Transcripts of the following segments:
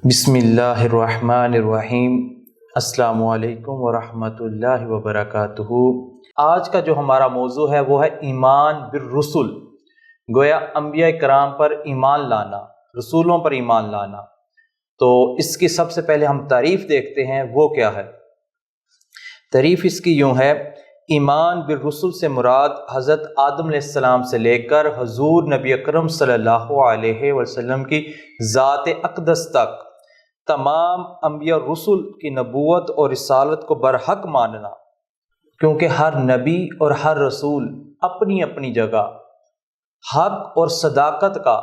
بسم اللہ الرحمن الرحیم۔ السلام علیکم ورحمۃ اللہ وبرکاتہ۔ آج کا جو ہمارا موضوع ہے وہ ہے ایمان بالرسل، گویا انبیاء کرام پر ایمان لانا، رسولوں پر ایمان لانا۔ تو اس کی سب سے پہلے ہم تعریف دیکھتے ہیں، وہ کیا ہے؟ تعریف اس کی یوں ہے: ایمان بالرسل سے مراد حضرت آدم علیہ السلام سے لے کر حضور نبی اکرم صلی اللہ علیہ وسلم کی ذات اقدس تک تمام انبیاء رسل کی نبوت اور رسالت کو برحق ماننا، کیونکہ ہر نبی اور ہر رسول اپنی اپنی جگہ حق اور صداقت کا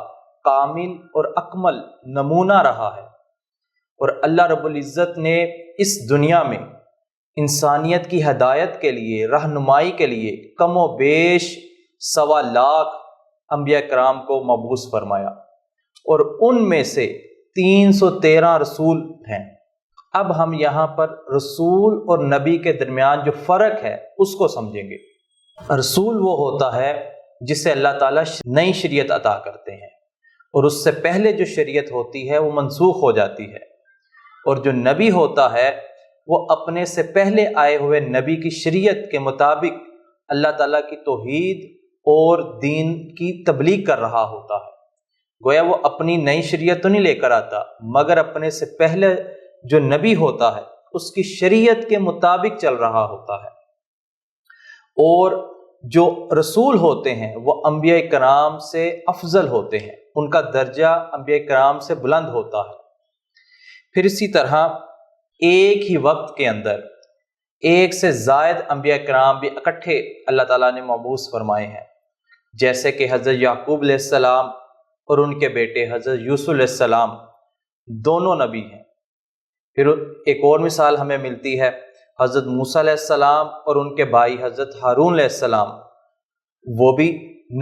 کامل اور اکمل نمونہ رہا ہے، اور اللہ رب العزت نے اس دنیا میں انسانیت کی ہدایت کے لیے، رہنمائی کے لیے کم و بیش 1.25 لاکھ انبیاء کرام کو مبعوث فرمایا، اور ان میں سے 313 رسول ہیں۔ اب ہم یہاں پر رسول اور نبی کے درمیان جو فرق ہے اس کو سمجھیں گے۔ رسول وہ ہوتا ہے جسے اللہ تعالیٰ نئی شریعت عطا کرتے ہیں، اور اس سے پہلے جو شریعت ہوتی ہے وہ منسوخ ہو جاتی ہے، اور جو نبی ہوتا ہے وہ اپنے سے پہلے آئے ہوئے نبی کی شریعت کے مطابق اللہ تعالیٰ کی توحید اور دین کی تبلیغ کر رہا ہوتا ہے۔ گویا وہ اپنی نئی شریعت تو نہیں لے کر آتا، مگر اپنے سے پہلے جو نبی ہوتا ہے اس کی شریعت کے مطابق چل رہا ہوتا ہے۔ اور جو رسول ہوتے ہیں وہ انبیاء کرام سے افضل ہوتے ہیں، ان کا درجہ انبیاء کرام سے بلند ہوتا ہے۔ پھر اسی طرح ایک ہی وقت کے اندر ایک سے زائد انبیاء کرام بھی اکٹھے اللہ تعالیٰ نے مبعوث فرمائے ہیں، جیسے کہ حضرت یعقوب علیہ السلام اور ان کے بیٹے حضرت یوسف علیہ السلام دونوں نبی ہیں۔ پھر ایک اور مثال ہمیں ملتی ہے حضرت موسیٰ علیہ السلام اور ان کے بھائی حضرت ہارون علیہ السلام، وہ بھی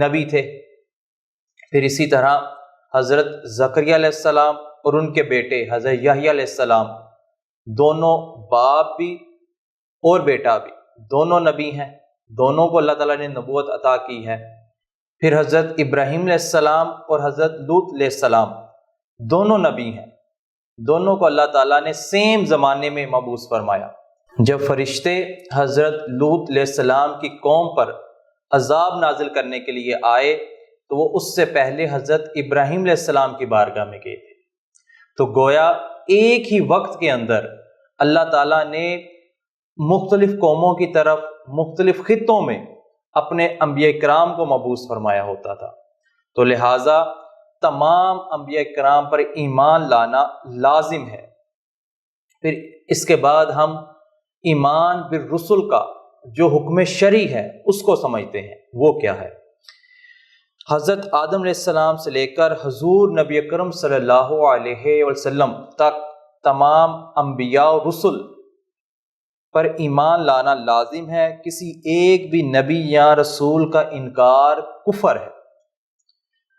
نبی تھے۔ پھر اسی طرح حضرت زکریا علیہ السلام اور ان کے بیٹے حضرت یحییٰ علیہ السلام، دونوں باپ بھی اور بیٹا بھی دونوں نبی ہیں، دونوں کو اللہ تعالیٰ نے نبوت عطا کی ہے۔ پھر حضرت ابراہیم علیہ السلام اور حضرت لوط علیہ السلام دونوں نبی ہیں، دونوں کو اللہ تعالیٰ نے سیم زمانے میں مبعوث فرمایا۔ جب فرشتے حضرت لوط علیہ السلام کی قوم پر عذاب نازل کرنے کے لیے آئے تو وہ اس سے پہلے حضرت ابراہیم علیہ السلام کی بارگاہ میں گئے تھے۔ تو گویا ایک ہی وقت کے اندر اللہ تعالیٰ نے مختلف قوموں کی طرف مختلف خطوں میں اپنے انبیاء کرام کو مبعوث فرمایا ہوتا تھا، تو لہٰذا تمام انبیاء کرام پر ایمان لانا لازم ہے۔ پھر اس کے بعد ہم ایمان بالرسل کا جو حکم شرعی ہے اس کو سمجھتے ہیں، وہ کیا ہے؟ حضرت آدم علیہ السلام سے لے کر حضور نبی اکرم صلی اللہ علیہ وسلم تک تمام انبیاء و رسل پر ایمان لانا لازم ہے۔ کسی ایک بھی نبی یا رسول کا انکار کفر ہے۔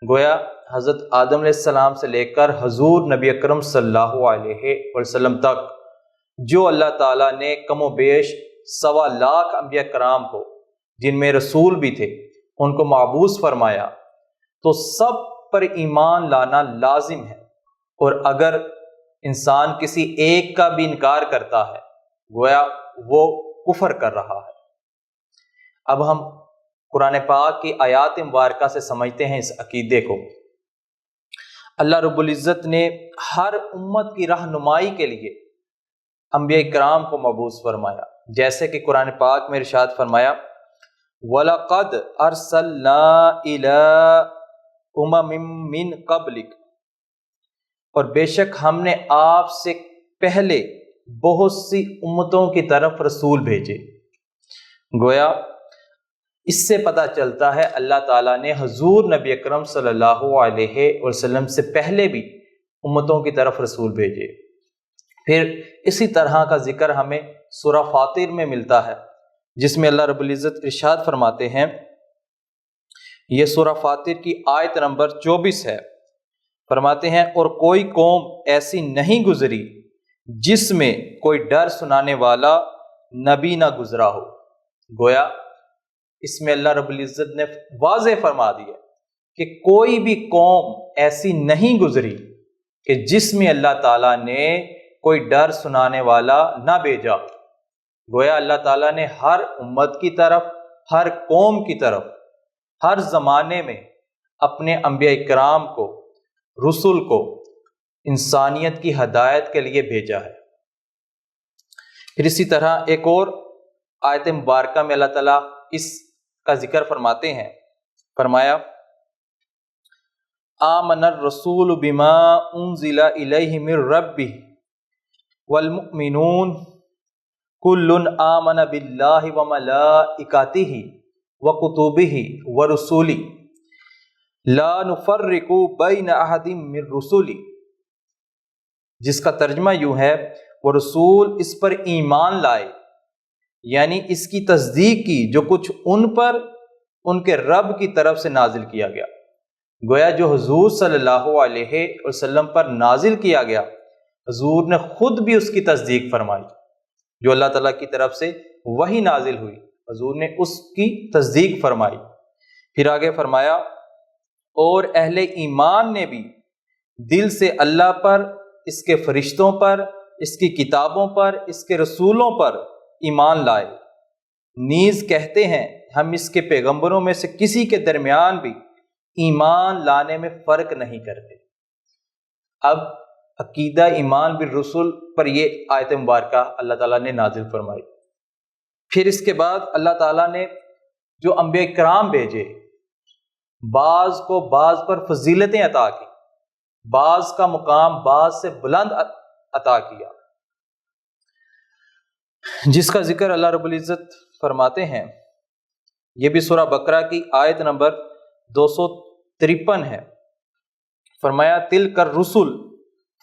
گویا حضرت آدم علیہ السلام سے لے کر حضور نبی اکرم صلی اللہ علیہ وسلم تک جو اللہ تعالیٰ نے کم و بیش 1.25 لاکھ انبیاء کرام کو، جن میں رسول بھی تھے، ان کو مبعوث فرمایا، تو سب پر ایمان لانا لازم ہے۔ اور اگر انسان کسی ایک کا بھی انکار کرتا ہے گویا وہ کفر کر رہا ہے۔ اب ہم قرآن پاک کی آیات مبارکہ سے سمجھتے ہیں اس عقیدے کو۔ اللہ رب العزت نے ہر امت کی رہنمائی کے لیے انبیاء کرام کو مبعوث فرمایا، جیسے کہ قرآن پاک میں ارشاد فرمایا: وَلَقَدْ أَرْسَلْنَا إِلَىٰ أُمَمٍ مِّن قَبْلِكَ، اور بے شک ہم نے آپ سے پہلے بہت سی امتوں کی طرف رسول بھیجے۔ گویا اس سے پتہ چلتا ہے اللہ تعالیٰ نے حضور نبی اکرم صلی اللہ علیہ وسلم سے پہلے بھی امتوں کی طرف رسول بھیجے۔ پھر اسی طرح کا ذکر ہمیں سورہ فاطر میں ملتا ہے، جس میں اللہ رب العزت ارشاد فرماتے ہیں، یہ سورہ فاطر کی آیت نمبر 24 ہے، فرماتے ہیں: اور کوئی قوم ایسی نہیں گزری جس میں کوئی ڈر سنانے والا نبی نہ گزرا ہو۔ گویا اس میں اللہ رب العزت نے واضح فرما دیا کہ کوئی بھی قوم ایسی نہیں گزری کہ جس میں اللہ تعالیٰ نے کوئی ڈر سنانے والا نہ بھیجا۔ گویا اللہ تعالیٰ نے ہر امت کی طرف، ہر قوم کی طرف، ہر زمانے میں اپنے انبیاء کرام کو، رسول کو انسانیت کی ہدایت کے لیے بھیجا ہے۔ پھر اسی طرح ایک اور آیت مبارکہ میں اللہ تعالیٰ اس کا ذکر فرماتے ہیں، فرمایا آمن الرسول بما انزل الیہ من ربہ والمؤمنون کل آمن باللہ وملائکتہ وکتبہ ورسلہ لا نفرق بین احد من رسلہ، جس کا ترجمہ یوں ہے، وہ رسول اس پر ایمان لائے، یعنی اس کی تصدیق کی جو کچھ ان پر ان کے رب کی طرف سے نازل کیا گیا۔ گویا جو حضور صلی اللہ علیہ وسلم پر نازل کیا گیا، حضور نے خود بھی اس کی تصدیق فرمائی۔ جو اللہ تعالیٰ کی طرف سے وحی نازل ہوئی، حضور نے اس کی تصدیق فرمائی۔ پھر آگے فرمایا اور اہل ایمان نے بھی دل سے اللہ پر، اس کے فرشتوں پر، اس کی کتابوں پر، اس کے رسولوں پر ایمان لائے، نیز کہتے ہیں ہم اس کے پیغمبروں میں سے کسی کے درمیان بھی ایمان لانے میں فرق نہیں کرتے۔ اب عقیدہ ایمان بالرسل پر یہ آیت مبارکہ اللہ تعالیٰ نے نازل فرمائی۔ پھر اس کے بعد اللہ تعالیٰ نے جو انبیاء کرام بھیجے، بعض کو بعض پر فضیلتیں عطا کی، بعض کا مقام بعض سے بلند عطا کیا، جس کا ذکر اللہ رب العزت فرماتے ہیں۔ یہ بھی سورہ بقرہ کی آیت نمبر 253 ہے۔ فرمایا تلک الرسل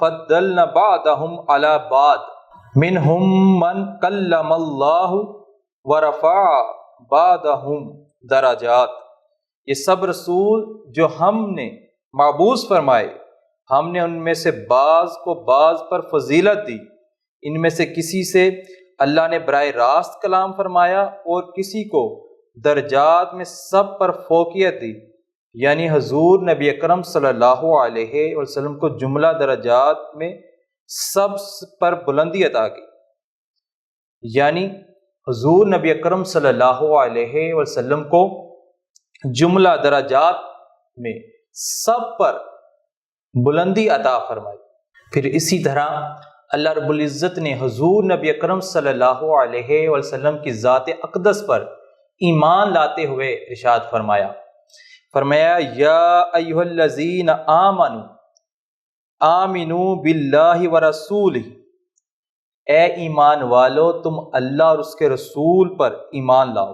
فضلنا بعضهم على بعض منهم من کلم اللہ ورفع بعضهم درجات، یہ سب رسول جو ہم نے مبعوث فرمائے، ہم نے ان میں سے بعض کو بعض پر فضیلت دی، ان میں سے کسی سے اللہ نے براہ راست کلام فرمایا اور کسی کو درجات میں سب پر فوقیت دی، یعنی حضور نبی اکرم صلی اللہ علیہ وسلم کو جملہ درجات میں سب پر بلندی عطا کی، یعنی حضور نبی اکرم صلی اللہ علیہ وسلم کو جملہ درجات میں سب پر بلندی عطا فرمائی۔ پھر اسی طرح اللہ رب العزت نے حضور نبی اکرم صلی اللہ علیہ وسلم کی ذات اقدس پر ایمان لاتے ہوئے ارشاد فرمایا، فرمایا یا ایھا الذین آمنوا آمنوا باللہ ورسولہ، اے ایمان والو تم اللہ اور اس کے رسول پر ایمان لاؤ۔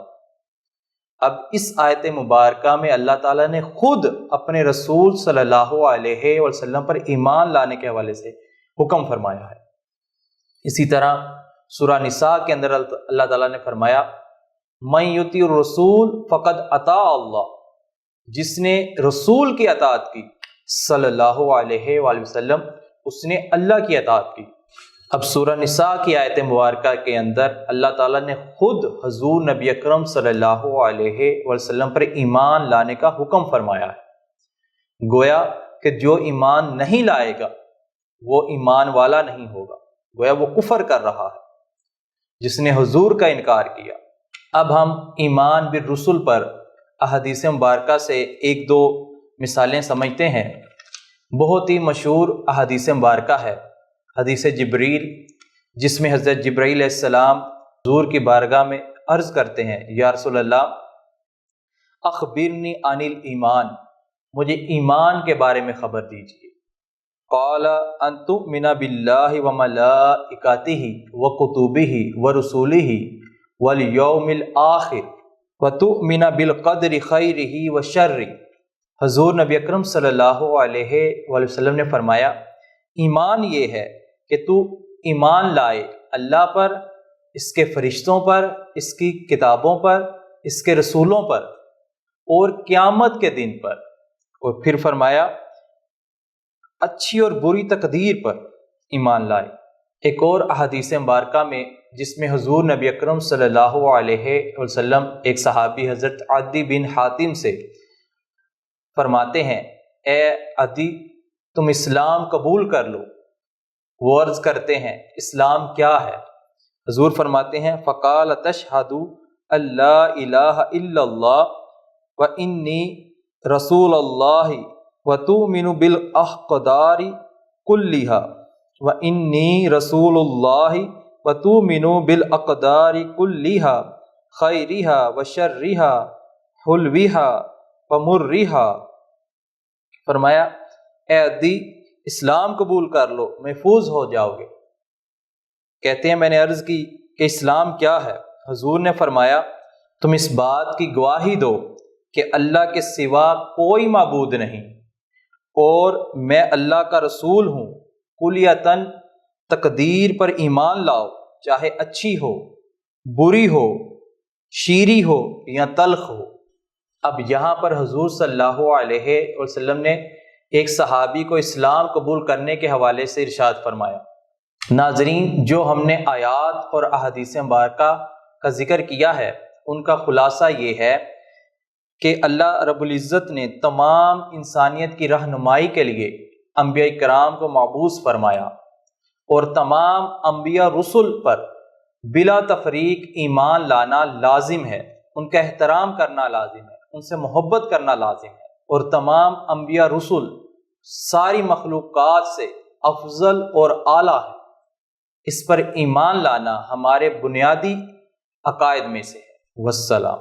اب اس آیت مبارکہ میں اللہ تعالیٰ نے خود اپنے رسول صلی اللہ علیہ وسلم پر ایمان لانے کے حوالے سے حکم فرمایا ہے۔ اسی طرح سورہ نساء کے اندر اللہ تعالیٰ نے فرمایا من یطیع الرسول فقد اطاع اللہ، جس نے رسول کی اطاعت کی صلی اللہ علیہ وآلہ وسلم، اس نے اللہ کی اطاعت کی۔ اب سورہ نساء کی آیت مبارکہ کے اندر اللہ تعالیٰ نے خود حضور نبی اکرم صلی اللہ علیہ وسلم پر ایمان لانے کا حکم فرمایا ہے۔ گویا کہ جو ایمان نہیں لائے گا وہ ایمان والا نہیں ہوگا، گویا وہ کفر کر رہا ہے جس نے حضور کا انکار کیا۔ اب ہم ایمان بالرسل پر احادیث مبارکہ سے ایک دو مثالیں سمجھتے ہیں۔ بہت ہی مشہور احادیث مبارکہ ہے حدیث جبریل، جس میں حضرت جبرائیل علیہ السلام حضور کی بارگاہ میں عرض کرتے ہیں یا رسول اللہ اخبرنی عن الایمان، مجھے ایمان کے بارے میں خبر دیجیے۔ قال ان تؤمن باللہ وملائکتہ وکتبہ ورسلہ والیوم الآخر وتؤمن بالقدر خیرہ وشرہ۔ حضور نبی اکرم صلی اللہ علیہ وآلہ وسلم نے فرمایا ایمان یہ ہے کہ تو ایمان لائے اللہ پر، اس کے فرشتوں پر، اس کی کتابوں پر، اس کے رسولوں پر اور قیامت کے دن پر، اور پھر فرمایا اچھی اور بری تقدیر پر ایمان لائے۔ ایک اور احادیث مبارکہ میں جس میں حضور نبی اکرم صلی اللہ علیہ وسلم ایک صحابی حضرت عدی بن حاتم سے فرماتے ہیں اے عدی، تم اسلام قبول کر لو۔ وہ عرض کرتے ہیں اسلام کیا ہے؟ حضور فرماتے ہیں فقال تشہد اللہ الہ الا اللہ وانی رسول اللہ وتؤمن بالاقدار کلھا وانی رسول اللہ وتؤمن بالاقدار کلھا خیرھا وشرھا حلوھا ومرھا۔ فرمایا اے عدی اسلام قبول کر لو، محفوظ ہو جاؤ گے۔ کہتے ہیں میں نے عرض کی کہ اسلام کیا ہے؟ حضور نے فرمایا تم اس بات کی گواہی دو کہ اللہ کے سوا کوئی معبود نہیں اور میں اللہ کا رسول ہوں، کلیتاً تقدیر پر ایمان لاؤ، چاہے اچھی ہو، بری ہو، شیریں ہو یا تلخ ہو۔ اب یہاں پر حضور صلی اللہ علیہ وسلم نے ایک صحابی کو اسلام قبول کرنے کے حوالے سے ارشاد فرمایا۔ ناظرین، جو ہم نے آیات اور احادیث مبارکہ کا ذکر کیا ہے ان کا خلاصہ یہ ہے کہ اللہ رب العزت نے تمام انسانیت کی رہنمائی کے لیے انبیاء کرام کو مبعوث فرمایا اور تمام انبیاء رسل پر بلا تفریق ایمان لانا لازم ہے، ان کا احترام کرنا لازم ہے، ان سے محبت کرنا لازم ہے، اور تمام انبیاء رسل ساری مخلوقات سے افضل اور اعلیٰ ہے۔ اس پر ایمان لانا ہمارے بنیادی عقائد میں سے ہے۔ والسلام۔